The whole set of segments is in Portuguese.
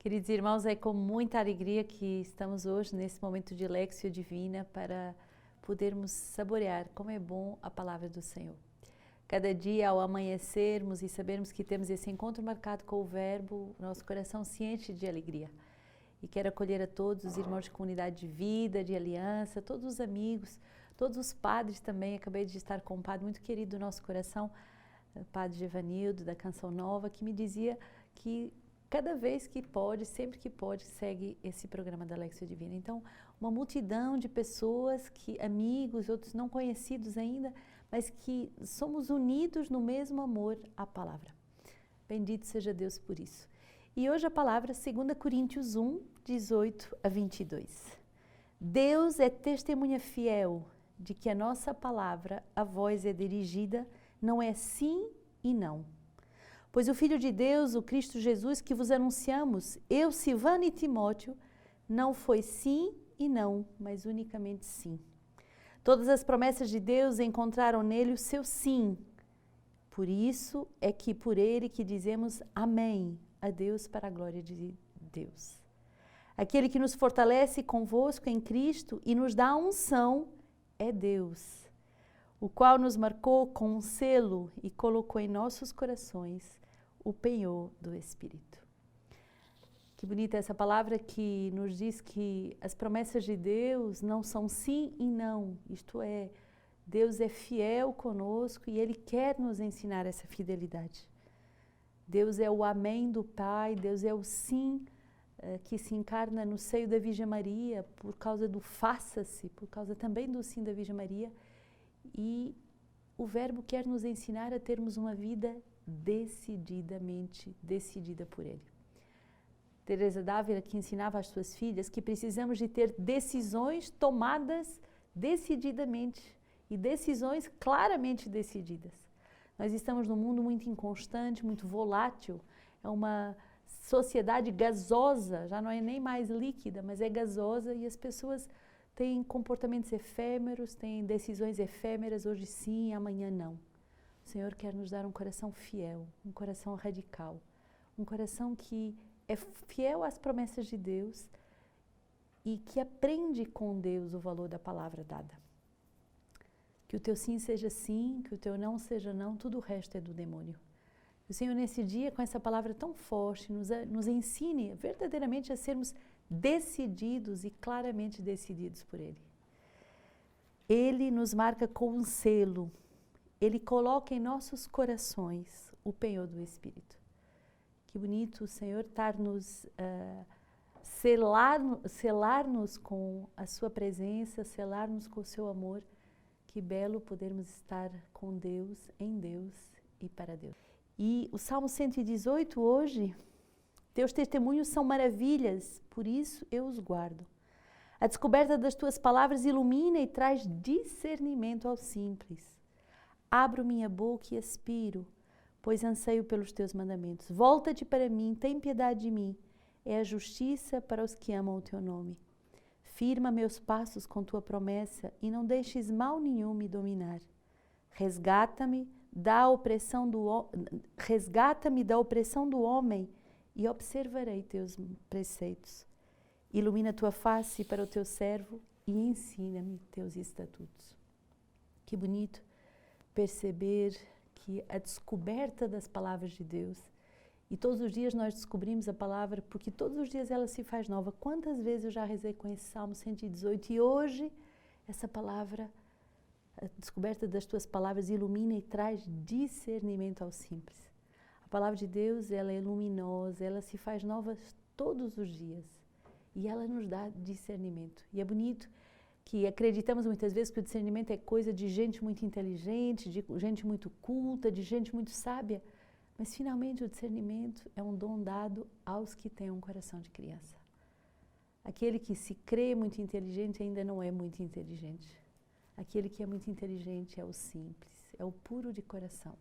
Queridos irmãos, é com muita alegria que estamos hoje nesse momento de Léxio Divina para podermos saborear como é bom a palavra do Senhor. Cada dia ao amanhecermos e sabermos que temos esse encontro marcado com o Verbo, nosso coração se enche de alegria. E quero acolher a todos os irmãos de comunidade de vida, de aliança, todos os amigos, todos os padres também. Acabei de estar com um padre muito querido do nosso coração, o padre Gevanildo, da Canção Nova, que me dizia que cada vez que pode, sempre que pode, segue esse programa da Léxio Divina. Então, uma multidão de pessoas, amigos, outros não conhecidos ainda, mas que somos unidos no mesmo amor à palavra. Bendito seja Deus por isso. E hoje a palavra 2 Coríntios 1, 18 a 22. Deus é testemunha fiel de que a nossa palavra, a vós é dirigida, não é sim e não. Pois o Filho de Deus, o Cristo Jesus, que vos anunciamos, eu, Silvano e Timóteo, não foi sim e não, mas unicamente sim. Todas as promessas de Deus encontraram nele o seu sim. Por isso é que por ele que dizemos amém a Deus para a glória de Deus. Aquele que nos fortalece convosco em Cristo e nos dá a unção é Deus, o qual nos marcou com um selo e colocou em nossos corações o penhor do Espírito. Que bonita essa palavra que nos diz que as promessas de Deus não são sim e não, isto é, Deus é fiel conosco e Ele quer nos ensinar essa fidelidade. Deus é o amém do Pai, Deus é o sim que se encarna no seio da Virgem Maria por causa do faça-se, por causa também do sim da Virgem Maria, e o Verbo quer nos ensinar a termos uma vida decididamente decidida por Ele. Teresa d'Ávila, que ensinava às suas filhas que precisamos de ter decisões tomadas decididamente e decisões claramente decididas. Nós estamos num mundo muito inconstante, muito volátil, é uma sociedade gasosa, já não é nem mais líquida, mas é gasosa, e as pessoas têm comportamentos efêmeros, têm decisões efêmeras, hoje sim, amanhã não. O Senhor quer nos dar um coração fiel, um coração radical, um coração que é fiel às promessas de Deus e que aprende com Deus o valor da palavra dada. Que o teu sim seja sim, que o teu não seja não, tudo o resto é do demônio. O Senhor, nesse dia, com essa palavra tão forte, nos ensine verdadeiramente a sermos decididos e claramente decididos por Ele. Ele nos marca com um selo. Ele coloca em nossos corações o penhor do Espírito. Que bonito o Senhor estar-nos, selar-nos com a sua presença, selar-nos com o seu amor. Que belo podermos estar com Deus, em Deus e para Deus. E o Salmo 118 hoje, teus testemunhos são maravilhas, por isso eu os guardo. A descoberta das tuas palavras ilumina e traz discernimento ao simples. Abro minha boca e expiro, pois anseio pelos teus mandamentos. Volta-te para mim, tem piedade de mim. É a justiça para os que amam o teu nome. Firma meus passos com tua promessa e não deixes mal nenhum me dominar. Resgata-me da opressão do homem e observarei teus preceitos. Ilumina tua face para o teu servo e ensina-me teus estatutos. Que bonito perceber que a descoberta das palavras de Deus, e todos os dias nós descobrimos a palavra, porque todos os dias ela se faz nova. Quantas vezes eu já rezei com esse Salmo 118 e hoje essa palavra, a descoberta das tuas palavras ilumina e traz discernimento ao simples. A palavra de Deus, ela é luminosa, ela se faz nova todos os dias e ela nos dá discernimento. E é bonito que acreditamos muitas vezes que o discernimento é coisa de gente muito inteligente, de gente muito culta, de gente muito sábia, mas finalmente o discernimento é um dom dado aos que têm um coração de criança. Aquele que se crê muito inteligente ainda não é muito inteligente. Aquele que é muito inteligente é o simples, é o puro de coração.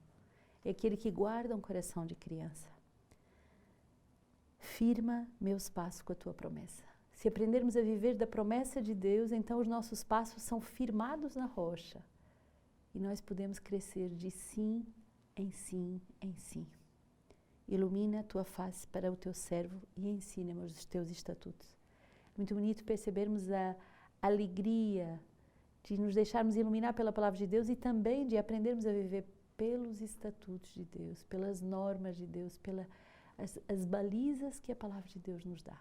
É aquele que guarda um coração de criança. Firma meus passos com a tua promessa. Se aprendermos a viver da promessa de Deus, então os nossos passos são firmados na rocha. E nós podemos crescer de sim em sim em sim. ilumina a tua face para o teu servo e ensina-me os teus estatutos. Muito bonito percebermos a alegria de nos deixarmos iluminar pela palavra de Deus e também de aprendermos a viver pelos estatutos de Deus, pelas normas de Deus, pelas as balizas que a palavra de Deus nos dá.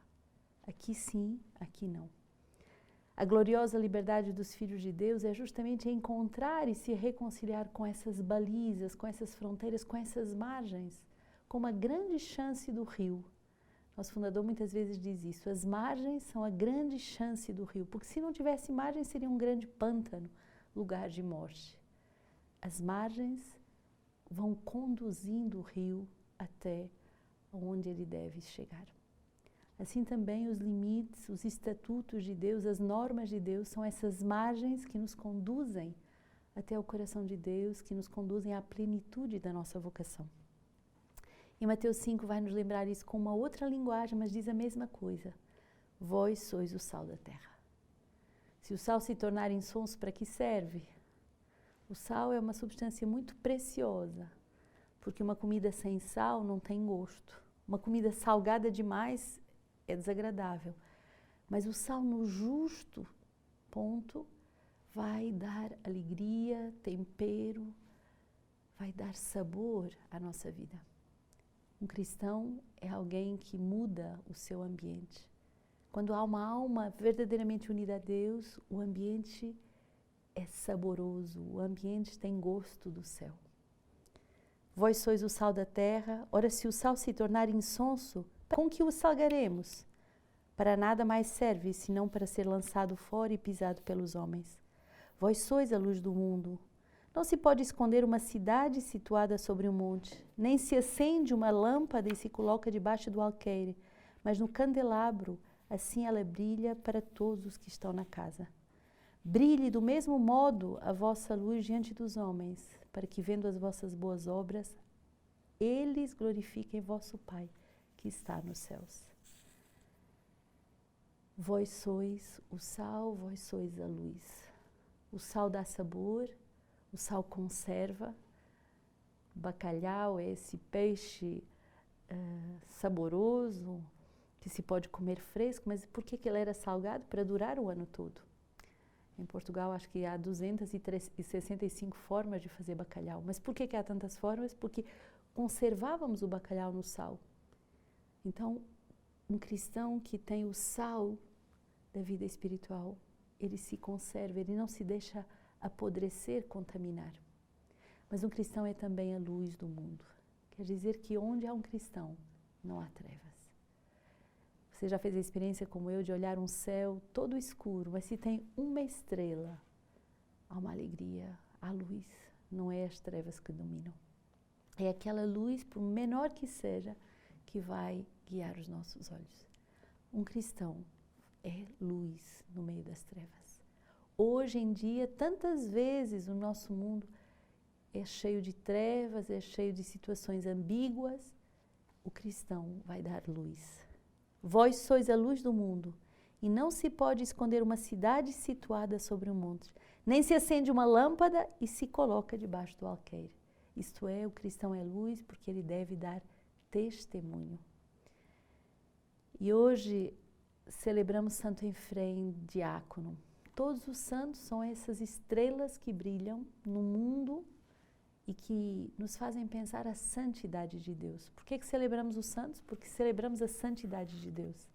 Aqui sim, aqui não. A gloriosa liberdade dos filhos de Deus é justamente encontrar e se reconciliar com essas balizas, com essas fronteiras, com essas margens, com uma grande chance do rio. Nosso fundador muitas vezes diz isso, as margens são a grande chance do rio, porque se não tivesse margem seria um grande pântano, lugar de morte. As margens vão conduzindo o rio até onde ele deve chegar. Assim também os limites, os estatutos de Deus, as normas de Deus são essas margens que nos conduzem até o coração de Deus, que nos conduzem à plenitude da nossa vocação. E Mateus 5 vai nos lembrar isso com uma outra linguagem, mas diz a mesma coisa. Vós sois o sal da terra. Se o sal se tornar insonso, para que serve? O sal é uma substância muito preciosa, porque uma comida sem sal não tem gosto. Uma comida salgada demais é desagradável, mas o sal no justo ponto vai dar alegria, tempero, vai dar sabor à nossa vida. Um cristão é alguém que muda o seu ambiente. Quando há uma alma verdadeiramente unida a Deus, o ambiente é saboroso, o ambiente tem gosto do céu. Vós sois o sal da terra, ora se o sal se tornar insonso, com que o salgaremos? Para nada mais serve, senão para ser lançado fora e pisado pelos homens. Vós sois a luz do mundo. Não se pode esconder uma cidade situada sobre um monte, nem se acende uma lâmpada e se coloca debaixo do alqueire, mas no candelabro, assim ela brilha para todos os que estão na casa. Brilhe do mesmo modo a vossa luz diante dos homens, para que, vendo as vossas boas obras, eles glorifiquem vosso Pai, que está nos céus. Vós sois o sal, vós sois a luz. O sal dá sabor, o sal conserva. O bacalhau é esse peixe saboroso, que se pode comer fresco, mas por que ele era salgado? Para durar o ano todo. Em Portugal, acho que há 265 formas de fazer bacalhau. Mas por que há tantas formas? Porque conservávamos o bacalhau no sal. Então, um cristão que tem o sal da vida espiritual, ele se conserva, ele não se deixa apodrecer, contaminar. Mas um cristão é também a luz do mundo. Quer dizer que onde há um cristão, não há trevas. Você já fez a experiência como eu de olhar um céu todo escuro, mas se tem uma estrela, há uma alegria, há luz, não é as trevas que dominam. É aquela luz, por menor que seja, que vai guiar os nossos olhos. Um cristão é luz no meio das trevas. Hoje em dia, tantas vezes o nosso mundo é cheio de trevas, é cheio de situações ambíguas. O cristão vai dar luz. Vós sois a luz do mundo, e não se pode esconder uma cidade situada sobre um monte, nem se acende uma lâmpada e se coloca debaixo do alqueire. Isto é, o cristão é luz porque ele deve dar testemunho. E hoje celebramos Santo Efrém, diácono. Todos os santos são essas estrelas que brilham no mundo e que nos fazem pensar a santidade de Deus. Por que celebramos os santos? Porque celebramos a santidade de Deus.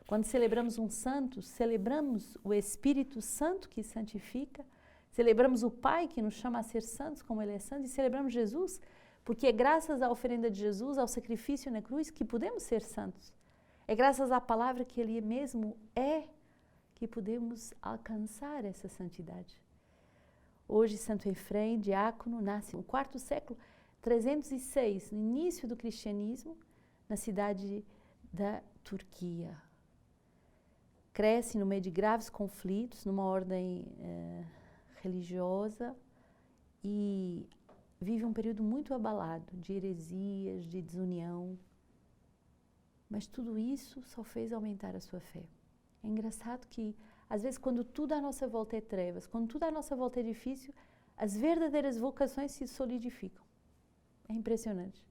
Quando celebramos um santo, celebramos o Espírito Santo que santifica, celebramos o Pai que nos chama a ser santos como Ele é santo, e celebramos Jesus, porque é graças à oferenda de Jesus, ao sacrifício na cruz, que podemos ser santos. É graças à palavra que Ele mesmo é, que podemos alcançar essa santidade. Hoje, Santo Efrém, diácono, nasce no quarto século, 306, no início do cristianismo, na cidade da Turquia. Cresce no meio de graves conflitos, numa ordem religiosa, e vive um período muito abalado, de heresias, de desunião. Mas tudo isso só fez aumentar a sua fé. É engraçado que, às vezes, quando tudo à nossa volta é trevas, quando tudo à nossa volta é difícil, as verdadeiras vocações se solidificam. É impressionante.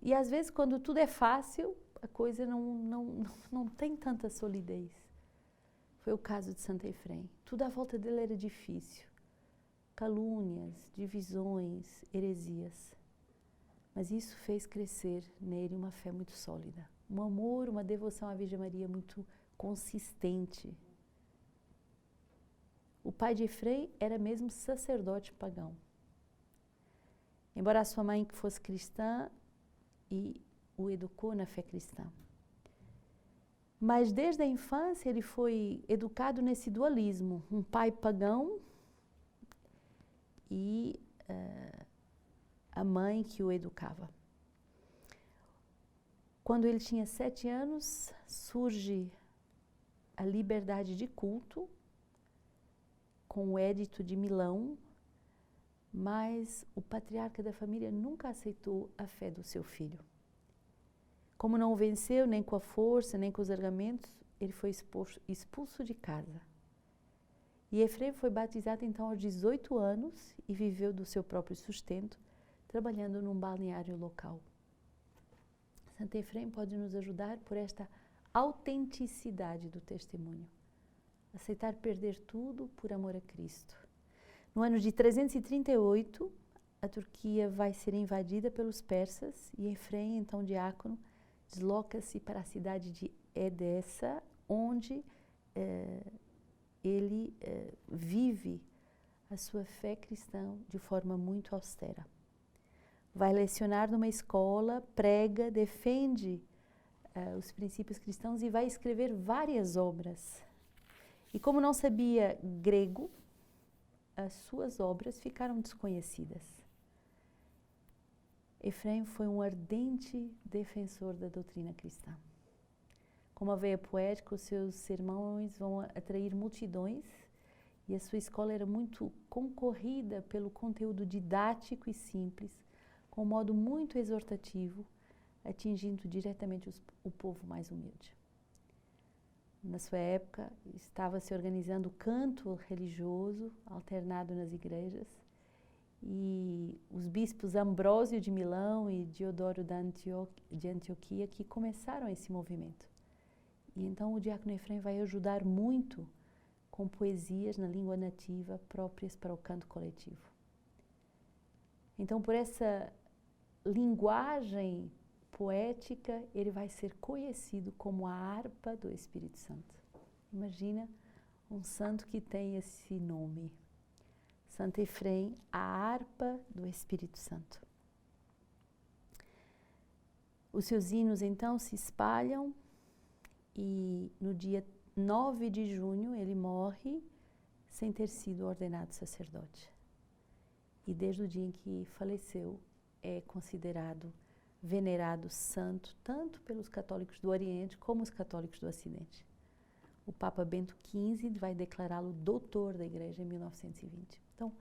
E às vezes, quando tudo é fácil, a coisa não tem tanta solidez. Foi o caso de Santo Efrém. Tudo à volta dele era difícil. Calúnias, divisões, heresias. Mas isso fez crescer nele uma fé muito sólida. Um amor, uma devoção à Virgem Maria muito consistente. O pai de Efrém era mesmo sacerdote pagão. Embora a sua mãe fosse cristã e o educou na fé cristã. Mas desde a infância ele foi educado nesse dualismo. Um pai pagão e a mãe que o educava. Quando ele tinha 7 anos, surge a liberdade de culto com o Edito de Milão, mas o patriarca da família nunca aceitou a fé do seu filho. Como não o venceu nem com a força, nem com os argumentos, ele foi expulso de casa. E Efrém foi batizado então aos 18 anos e viveu do seu próprio sustento, trabalhando num balneário local. Santo Efrém pode nos ajudar por esta autenticidade do testemunho. Aceitar perder tudo por amor a Cristo. No ano de 338, a Turquia vai ser invadida pelos persas e Efrém, então diácono, desloca-se para a cidade de Edessa, onde ele vive a sua fé cristã de forma muito austera. Vai lecionar numa escola, prega, defende os princípios cristãos e vai escrever várias obras. E como não sabia grego, as suas obras ficaram desconhecidas. Efrém foi um ardente defensor da doutrina cristã. Com uma veia poética, os seus sermões vão atrair multidões e a sua escola era muito concorrida pelo conteúdo didático e simples, com um modo muito exortativo, atingindo diretamente o povo mais humilde. Na sua época, estava se organizando o canto religioso, alternado nas igrejas, e os bispos Ambrósio de Milão e Diodoro de Antioquia que começaram esse movimento. E então o diácono Efrém vai ajudar muito com poesias na língua nativa próprias para o canto coletivo. Então, por essa linguagem poética, ele vai ser conhecido como a harpa do Espírito Santo. Imagina um santo que tem esse nome. Santo Efrém, a harpa do Espírito Santo. Os seus hinos, então, se espalham e no dia 9 de junho ele morre sem ter sido ordenado sacerdote. E desde o dia em que faleceu, é considerado venerado santo, tanto pelos católicos do Oriente como os católicos do Ocidente. O Papa Bento XV vai declará-lo doutor da Igreja em 1920. Então,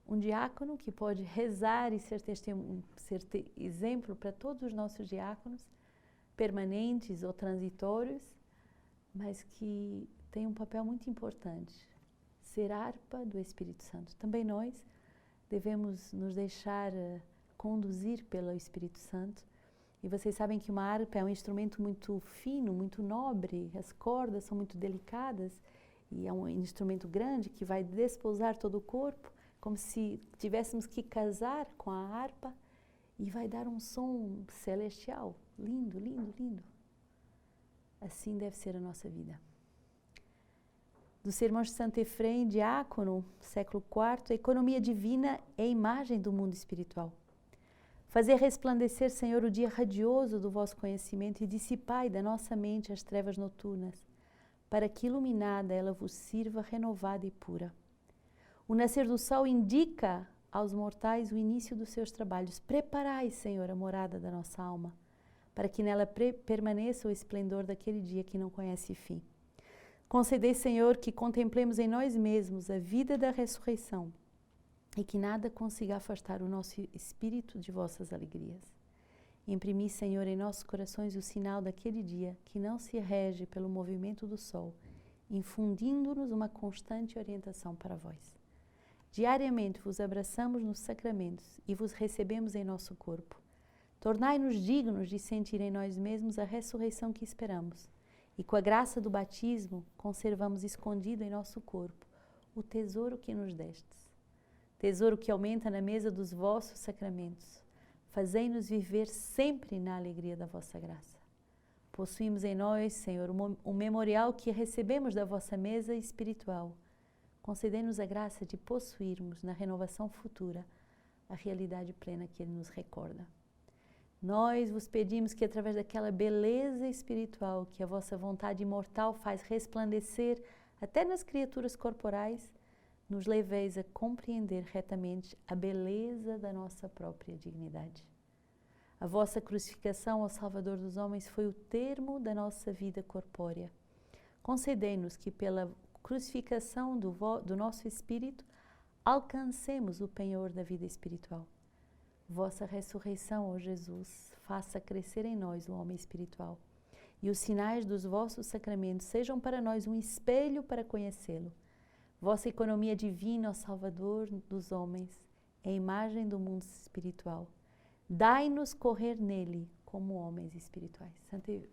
um diácono que pode rezar e ser exemplo para todos os nossos diáconos, permanentes ou transitórios, mas que tem um papel muito importante, ser harpa do Espírito Santo. Também nós devemos nos deixar conduzir pelo Espírito Santo. E vocês sabem que uma harpa é um instrumento muito fino, muito nobre, as cordas são muito delicadas e é um instrumento grande que vai desposar todo o corpo, como se tivéssemos que casar com a harpa e vai dar um som celestial, lindo, lindo, lindo. Assim deve ser a nossa vida. Dos sermões de Santo Efrém, diácono, século IV, a economia divina é a imagem do mundo espiritual. Fazer resplandecer, Senhor, o dia radioso do vosso conhecimento e dissipai da nossa mente as trevas noturnas, para que iluminada ela vos sirva renovada e pura. O nascer do sol indica aos mortais o início dos seus trabalhos. Preparai, Senhor, a morada da nossa alma, para que nela permaneça o esplendor daquele dia que não conhece fim. Concedei, Senhor, que contemplemos em nós mesmos a vida da ressurreição e que nada consiga afastar o nosso espírito de vossas alegrias. Imprimi, Senhor, em nossos corações o sinal daquele dia que não se rege pelo movimento do sol, infundindo-nos uma constante orientação para vós. Diariamente vos abraçamos nos sacramentos e vos recebemos em nosso corpo. Tornai-nos dignos de sentir em nós mesmos a ressurreição que esperamos, e com a graça do batismo conservamos escondido em nosso corpo o tesouro que nos destes. Tesouro que aumenta na mesa dos vossos sacramentos. Fazei-nos viver sempre na alegria da vossa graça. Possuímos em nós, Senhor, um memorial que recebemos da vossa mesa espiritual. Concedei-nos a graça de possuirmos na renovação futura a realidade plena que Ele nos recorda. Nós vos pedimos que, através daquela beleza espiritual que a vossa vontade imortal faz resplandecer até nas criaturas corporais, nos leveis a compreender retamente a beleza da nossa própria dignidade. A vossa crucificação, ó Salvador dos homens, foi o termo da nossa vida corpórea. Concedei-nos que, pela crucificação do nosso espírito, alcancemos o penhor da vida espiritual. Vossa ressurreição, ó Jesus, faça crescer em nós o homem espiritual, e os sinais dos vossos sacramentos sejam para nós um espelho para conhecê-lo. Vossa economia divina, ó Salvador dos homens, é a imagem do mundo espiritual. Dai-nos correr nele como homens espirituais.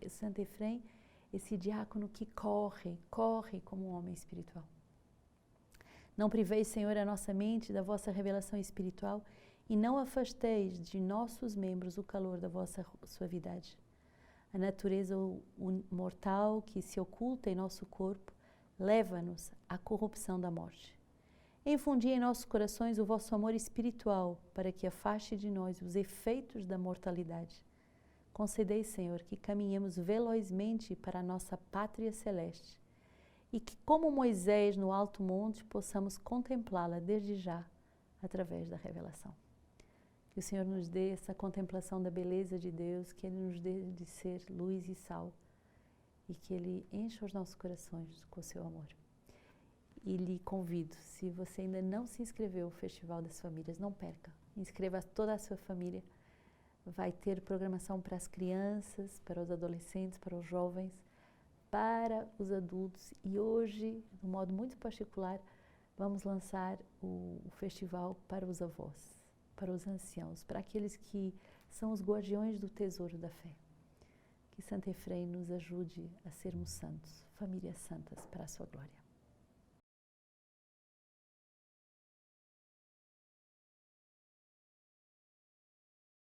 Santo Efrem, esse diácono que corre como um homem espiritual. Não priveis, Senhor, a nossa mente da vossa revelação espiritual e não afasteis de nossos membros o calor da vossa suavidade. A natureza mortal que se oculta em nosso corpo leva-nos à corrupção da morte. Infundi em nossos corações o vosso amor espiritual, para que afaste de nós os efeitos da mortalidade. Concedei, Senhor, que caminhemos velozmente para a nossa pátria celeste e que, como Moisés no alto monte, possamos contemplá-la desde já, através da revelação. Que o Senhor nos dê essa contemplação da beleza de Deus, que Ele nos dê de ser luz e sal, e que Ele encha os nossos corações com o seu amor. E lhe convido, se você ainda não se inscreveu no Festival das Famílias, não perca. Inscreva toda a sua família. Vai ter programação para as crianças, para os adolescentes, para os jovens, para os adultos. E hoje, de um modo muito particular, vamos lançar o festival para os avós, para os anciãos, para aqueles que são os guardiões do tesouro da fé. Que Santo Efrem nos ajude a sermos santos, famílias santas, para a sua glória.